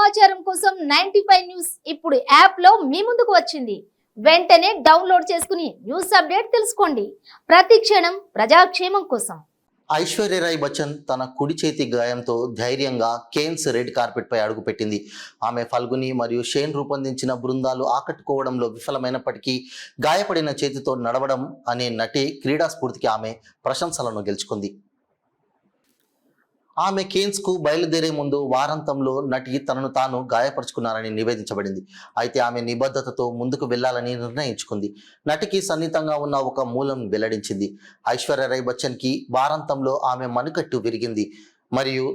సమాచారం కోసం 95 న్యూస్ ఇప్పుడు యాప్ లో మీ ముందుకు వచ్చింది. వెంటనే డౌన్లోడ్ చేసుకుని న్యూస్ అప్డేట్ తెలుసుకోండి. ప్రతి క్షణం ప్రజాక్షేమం కోసం. ఐశ్వర్య రాయ్ బచ్చన్ తన కుడి చేతి గాయంతో ధైర్యంగా కేన్స్ రెడ్ కార్పెట్ పై అడుగుపెట్టింది. ఆమె ఫల్గుని మరియు షేన్ రూపొందించిన బృందాలు ఆకట్టుకోవడంలో విఫలమైనప్పటికీ గాయపడిన చేతితో నడవడం అనే నటి క్రీడా స్ఫూర్తికి ఆమె ప్రశంసలను గెలుచుకుంది. ఆమె కేన్స్కు బయలుదేరే ముందు వారాంతంలో నటి తనను తాను గాయపరుచుకున్నారని నివేదించబడింది. అయితే ఆమె నిబద్ధతతో ముందుకు వెళ్లాలని నిర్ణయించుకుంది. నటికి సన్నిహితంగా ఉన్న ఒక మూలం వెల్లడించింది. ఐశ్వర్య రాయ్ బచ్చన్కి వారాంతంలో ఆమె మణికట్టు విరిగింది మరియు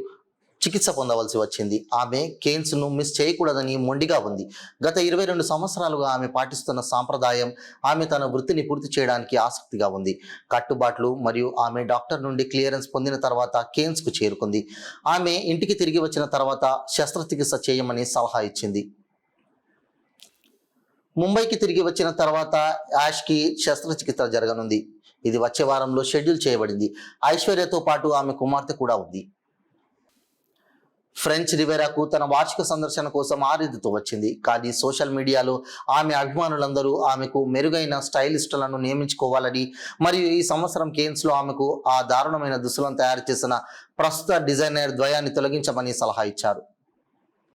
చికిత్స పొందవలసి వచ్చింది. ఆమె కేన్స్ను మిస్ చేయకూడదని మొండిగా ఉంది. గత 22 సంవత్సరాలుగా ఆమె పాటిస్తున్న సాంప్రదాయం ఆమె తన వృత్తిని పూర్తి చేయడానికి ఆసక్తిగా ఉంది. కట్టుబాట్లు మరియు ఆమె డాక్టర్ నుండి క్లియరెన్స్ పొందిన తర్వాత కేన్స్కు చేరుకుంది. ఆమె ఇంటికి తిరిగి వచ్చిన తర్వాత శస్త్రచికిత్స చేయమని సలహా ఇచ్చింది. ముంబైకి తిరిగి వచ్చిన తర్వాత యాష్కి శస్త్రచికిత్స జరగనుంది. ఇది వచ్చే వారంలో షెడ్యూల్ చేయబడింది. ఐశ్వర్యతో పాటు ఆమె కుమార్తె కూడా ఉంది. ఫ్రెంచ్ రివేరాకు తన వార్షిక సందర్శన కోసం ఆరిదుతో వచ్చింది. కానీ సోషల్ మీడియాలో ఆమె అభిమానులందరూ ఆమెకు మెరుగైన స్టైలిస్టులను నియమించుకోవాలని మరియు ఈ సంవత్సరం కేన్స్లో ఆమెకు ఆ దారుణమైన దుస్తులను తయారు చేసిన ప్రస్తుత డిజైనర్ ద్వయాన్ని తొలగించమని సలహా ఇచ్చారు.